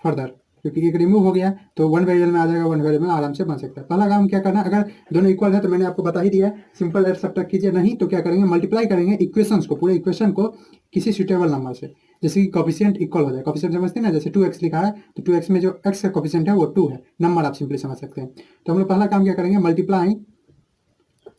फर्दर, क्योंकि एक रिमूव हो गया तो वन वेरिएबल में आ जाएगा, वन वेरिएबल में आराम से बन सकता है। पहला काम क्या करना है, अगर दोनों इक्वल है तो मैंने आपको बता ही दिया है, सिंपल एड सब्ट्रैक्ट कीजिए, नहीं तो क्या करेंगे, मल्टीप्लाई करेंगे इक्वेशंस को, पूरे इक्वेशन को किसी सुटेबल नंबर से, जैसे कि कोफिशिएंट इक्वल हो जाए, कोफिशिएंट समझते हैं ना, जैसे 2x लिखा है तो 2x में जो x का कोफिशिएंट है वो 2 है, नंबर आप सिंपली समझ सकते हैं। तो हम लोग पहला काम क्या करेंगे,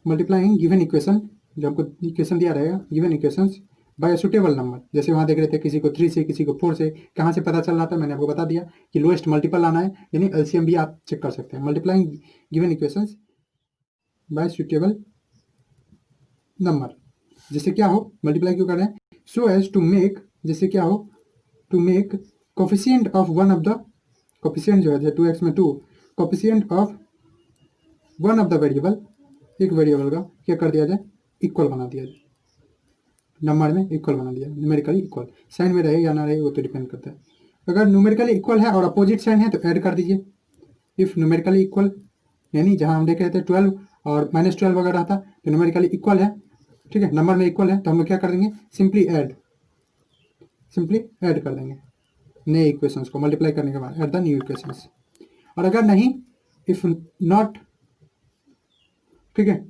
मल्टीप्लाइंग गिवन इक्वेशन, जो हमको इक्वेशन दिया रहेगा, given equations bye suitable number, जैसे वहाँ देख रहे थे किसी को 3 से, किसी को 4 से, कहाँ से पता चल रहा था, मैंने आपको बता दिया कि लोएस्ट मल्टीपल लाना है, यानी एलसीएम भी आप चेक कर सकते हैं। Multiplying given equations bye suitable number, जिससे क्या हो, मल्टीप्लाई क्यों कर रहे हैं, सो एज टू मेक, जिससे क्या हो, to make coefficient of one of the, coefficient जो है 2x में 2, coefficient of one of the variable, एक वेरिएबल का क्या कर दिया जाए, इक्वल बना दिया जाए, नंबर में इक्वल बना दिया, न्यूमेरिकली इक्वल, साइन में रहे या ना रहे वो तो डिपेंड करता है। अगर न्यूमेरिकली इक्वल है और अपोजिट साइन है तो ऐड कर दीजिए, इफ न्यूमेरिकली इक्वल, यानी जहां हम देख रहे थे 12 और -12 वगैरह था तो न्यूमेरिकली इक्वल है, ठीक है, नंबर में इक्वल है, तो हम लोग क्या कर देंगे, सिंपली ऐड कर देंगे नए इक्वेशंस को, मल्टीप्लाई करने के बाद ऐड द न्यू इक्वेशंस। और अगर नहीं, इफ नॉट, ठीक है,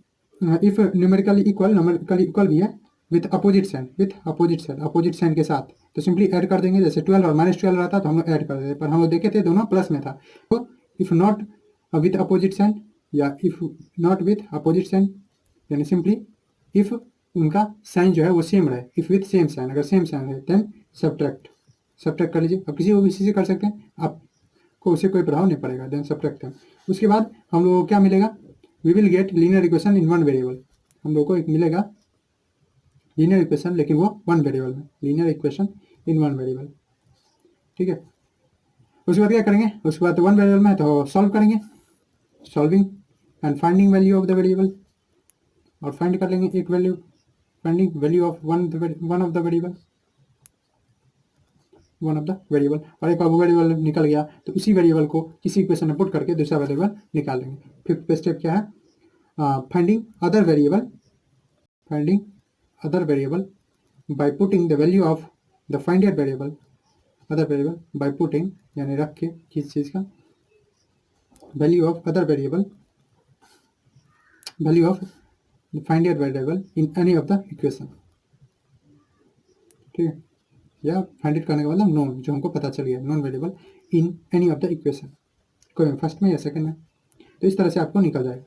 इफ न्यूमेरिकली इक्वल भी है विथ अपोजिट साइन के साथ, तो सिंपली ऐड कर देंगे, जैसे 12 और -12 रहता तो हम लोग ऐड कर देते, पर हम लोग देखे थे दोनों प्लस में था, तो if not with opposite sign या if not with opposite sign, यानी सिंपली इफ उनका साइन जो है वो सेम रहे, इफ विथ सेम साइन, अगर सेम साइन है देन सब्ट्रैक्ट कर लीजिए, अब किसी को भी इसी से कर सकते हैं, आपको उससे कोई प्रभाव नहीं पड़ेगा, देन सब्ट्रैक्ट। उसके बाद हम लोगों को क्या मिलेगा, we will get linear equation in one variable, हम लोग को एक मिलेगा लीनियर इक्वेशन, लेकिन वो वन वेरिएबल में, linear equation in one variable, ठीक है। उसके बाद क्या करेंगे, उसके बाद वन वेरिएबल में तो सॉल्व करेंगे, solving and finding value of the variable, और फाइंड कर लेंगे एक value, finding value of one of the variable, और एक अब वेरिएबल निकल गया तो उसी वेरिएबल को किसी इक्वेशन में पुट करके दूसरा वेरिएबल निकाल लेंगे। फिफ्थ पे स्टेप क्या है, finding other variable by putting the value of the finded variable, other variable by putting, यानी रख के किस चीज़ का, value of other variable, value of the finded variable in any of the equation, ठीक है, या फाइंड इट करने का मतलब नोन, जो हमको पता चल गया, non variable in any of the equation, कोई फर्स्ट में या सेकंड में, तो इस तरह से आपको निकल जाएगा।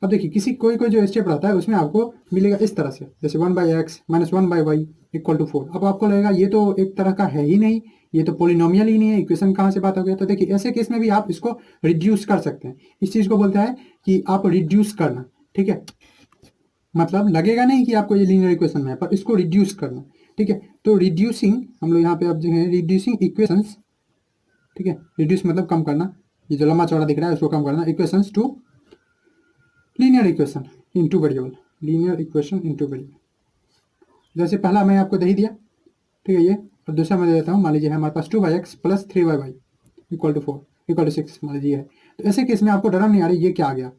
अब देखिए कोई जो स्टेप रहता है उसमें आपको मिलेगा इस तरह से, जैसे 1/x - 1/y = 4, अब आपको लगेगा ये तो एक तरह का है ही नहीं, ये तो पोलिनोमियल ही नहीं है, इक्वेशन कहाँ से बात हो गया। तो देखिए ऐसे केस में भी आप इसको रिड्यूस कर सकते हैं, इस चीज़ को बोलता है कि आप रिड्यूस करना, ठीक है, मतलब लगेगा नहीं कि आपको ये लीनियर इक्वेशन में है, पर इसको रिड्यूस करना, ठीक है। तो रिड्यूसिंग, हम लोग यहाँ पे अब जो है रिड्यूसिंग इक्वेशंस, ठीक है, रिड्यूस मतलब कम करना, ये जो लंबा चौड़ा दिख रहा है उसको कम करना, equations two linear equation in two variable, जैसे पहला मैं आपको दे ही दिया, ठीक है, ये, और दूसरा मैं दे देता हूँ, मान लीजिए हमारे पास 2/x + 3y = 4 = 6 मान लीजिए है। तो ऐसे केस में आपको डर नहीं आ रही ये क्या आ गया,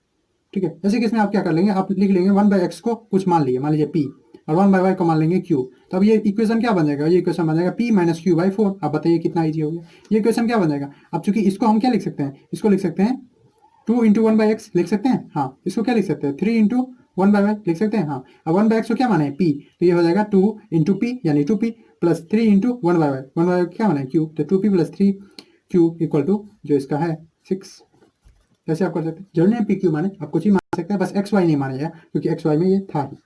ठीक है। ऐसे केस में आप क्या कर लेंगे, आप लिख लेंगे 1/x को कुछ मान लीजिए p, और 1/y को मान लेंगे q, तो अब ये इक्वेशन क्या बन जाएगा, ये इक्वेशन बन जाएगा p - q/4। आप बताइए कितना ईजी हो गया, ये इक्वेशन क्या बन जाएगा। अब चूंकि इसको हम क्या लिख सकते हैं, इसको लिख सकते हैं 2 × 1/x लिख सकते हैं, हाँ। इसको क्या लिख सकते हैं, 3 × 1/y लिख सकते हैं, हाँ। अब 1/x को क्या माने p, तो ये हो जाएगा 2 × p यानी 2p + 3 × 1/y, 1/y क्या माने q, तो 2p + 3q = जो इसका है 6। ऐसे आप कर सकते हैं, जरूरी नहीं pq माने, आप कुछ ही मान सकते हैं, बस xy नहीं मानेगा क्योंकि xy में ये था ही,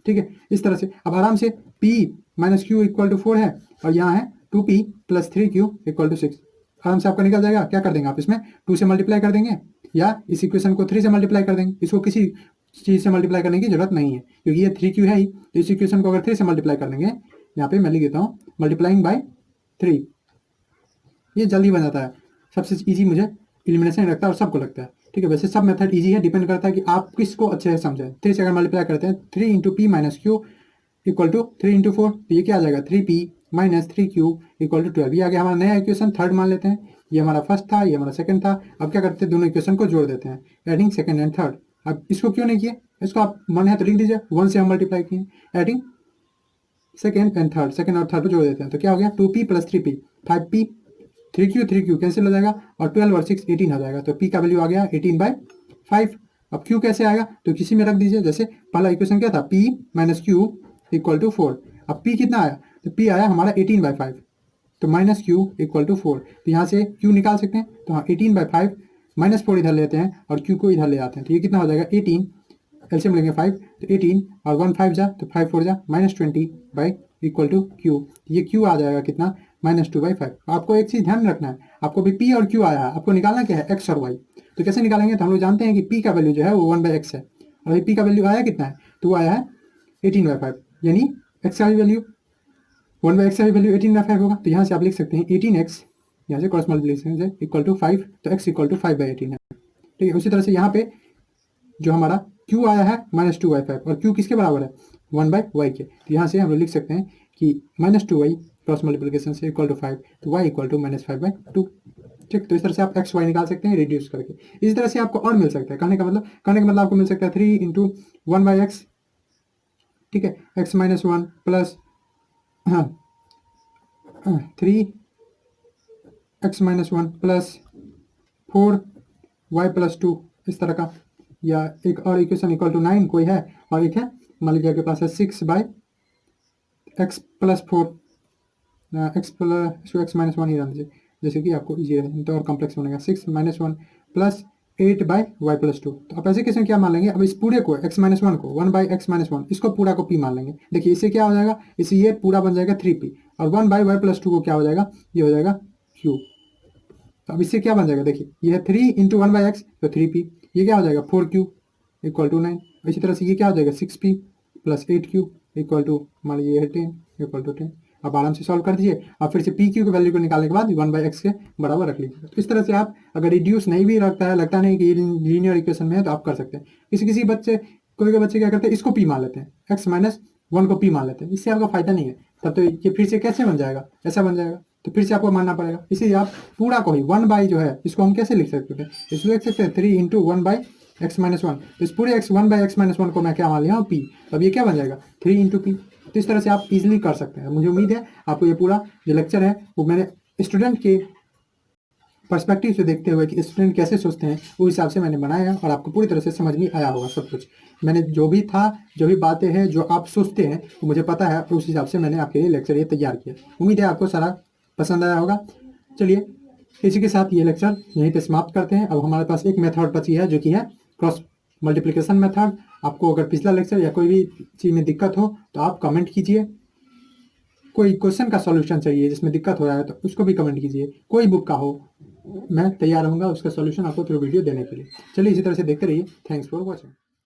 ठीक है। इस तरह से अब आराम से p - q = 4 है, और यहाँ है 2p + 3q = 6, आराम से आपका निकल जाएगा। क्या कर देंगे आप, इसमें 2 से मल्टीप्लाई कर देंगे, या इस इक्वेशन को 3 से मल्टीप्लाई कर देंगे, इसको किसी चीज़ से मल्टीप्लाई करने की जरूरत नहीं है क्योंकि ये 3q है ही, तो इस इक्वेशन को अगर 3 से मल्टीप्लाई कर देंगे, यहाँ पे मैं लिख देता हूँ मल्टीप्लाइंग बाय 3, ये जल्दी बन जाता है, सबसे ईजी मुझे एलिमिनेशन लगता है और सबको लगता है, ठीक है। वैसे सब मेथड ईजी है, डिपेंड करता है कि आप किसको अच्छे से समझें। 3 से अगर मल्टीप्लाई करते हैं, 3 × p - q = 3 × 4, तो ये क्या आ जाएगा 3p - 3q = 12, ये आ गया हमारा नया इक्वेशन, थर्ड मान लेते हैं, ये हमारा फर्स्ट था, ये हमारा सेकंड था। अब क्या करते हैं, दोनों इक्वेशन को जोड़ देते हैं, एडिंग सेकंड एंड थर्ड। अब इसको क्यों नहीं किए, इसको आप मन है तो लिख दीजिए, 1 से हम मल्टीप्लाई किए, adding second and third, second और थर्ड को जोड़ देते हैं, तो क्या हो गया 2p + 3p, 5p, 3q cancel हो जाएगा और 12 और 6 18 हो जाएगा। तो p का वैल्यू आ गया 18/5। अब q कैसे आएगा, तो किसी में रख दीजिए, जैसे पहला इक्वेशन क्या था, p - q = 4। अब p कितना आया, तो p आया हमारा 18/5, तो -q = 4। तो यहाँ से q निकाल सकते हैं, तो हाँ 18/5 -4 इधर लेते हैं और q को इधर ले आते हैं, तो ये कितना हो जाएगा 18, एलसीएम लेंगे 5, तो 18 और 1 5 जा, तो 5 4 जा, -20 = q। ये q आ जाएगा कितना, -2/5। आपको एक चीज़ ध्यान रखना है, आपको भी p और q आया है, आपको निकालना क्या है, x और y। तो कैसे निकालेंगे, तो हम लोग जानते हैं कि p का वैल्यू जो है वो 1/x है, और p का वैल्यू आया कितना है, तो वो आया है 18/5, यानी x का वैल्यू 1/x का वैल्यू 18/5 होगा। तो यहाँ से आप लिख सकते हैं 18x, यहाँ से क्रॉस मल्टीप्लिकेशन से = 5, तो x = 5/18 है। ठीक है, उसी तरह से यहाँ पे जो हमारा q आया है -2/5, और q किसके बराबर है, 1/y के। तो यहाँ से हम लोग लिख सकते हैं कि -2y क्रॉस मल्टीप्लिकेशन से = 5, तो y = -5/2। ठीक, तो इस तरह से आप x y निकाल सकते हैं रिड्यूस करके। इसी तरह से आपको और मिल सकता है, कहने का मतलब आपको मिल सकता है 3 × 1/x, ठीक है, x - 1 plus 3x - 1 plus 4y + 2, इस तरह का। या एक और इक्वेशन = 9 कोई है, और एक है मान लीजिए आपके पास है 6/x + 4, x - 1 ही रहना चाहिए, जैसे कि आपको इजी रहे, तो और कॉम्प्लेक्स बनेगा 6 - 1 प्लस 8/y + 2। तो आप ऐसे कैसे क्या मान लेंगे, अब इस पूरे को x - 1 को 1/x - 1 इसको पूरा को p मान लेंगे। देखिए इससे क्या हो जाएगा, इससे ये पूरा बन जाएगा 3p, और 1/y + 2 को क्या हो जाएगा, ये हो जाएगा q। तो अब इससे क्या बन जाएगा, देखिए ये है 3 × 1/x, तो 3p, ये क्या हो जाएगा 4q = 9। इसी तरह से ये क्या हो जाएगा 6p + 8q = मान लीजिए 10 = 10। आप आराम से सॉल्व कर दीजिए, और फिर से पी क्यू की वैल्यू को निकालने के बाद 1/x के बराबर रख लीजिए। तो इस तरह से आप अगर रिड्यूस नहीं भी लगता नहीं कि लीनियर इक्वेशन में है, तो आप कर सकते हैं। किसी बच्चे कोई बच्चे क्या करते हैं, इसको पी मान लेते हैं, x - 1 को पी मान लेते हैं, इससे आपका फायदा नहीं है। तब तो ये फिर से कैसे बन जाएगा, ऐसा बन जाएगा, तो फिर से आपको मानना पड़ेगा। इसीलिए आप पूरा को ही 1 जो है इसको हम कैसे लिख सकते हैं, इसको लिख सकते हैं 3 × 1/x - 1। तो इस पूरे 1/x - 1 को मैं क्या मान लिया हूँ, p। अब ये क्या बन जाएगा 3 × p। तो इस तरह से आप इजीली कर सकते हैं। मुझे उम्मीद है आपको ये पूरा जो लेक्चर है वो मैंने स्टूडेंट के पर्सपेक्टिव से देखते हुए कि स्टूडेंट कैसे सोचते हैं उस हिसाब से मैंने बनाया है, और आपको पूरी तरह से समझ में आया होगा सब कुछ। मैंने जो भी बातें हैं जो आप सोचते हैं वो मुझे पता है, उस हिसाब से मैंने आपके लिए लेक्चर ये तैयार किया। उम्मीद है आपको सारा पसंद आया होगा। चलिए इसी के साथ ये लेक्चर यहीं पे समाप्त करते हैं। अब हमारे पास एक मेथड बची है जो कि है क्रॉस मल्टीप्लिकेशन मेथड। आपको अगर पिछला लेक्चर या कोई भी चीज़ में दिक्कत हो तो आप कमेंट कीजिए। कोई क्वेश्चन का सॉल्यूशन चाहिए जिसमें दिक्कत हो रहा है तो उसको भी कमेंट कीजिए। कोई बुक का हो, मैं तैयार रहूँगा उसका सॉल्यूशन आपको थ्रू वीडियो देने के लिए। चलिए इसी तरह से देखते रहिए। Thanks for watching.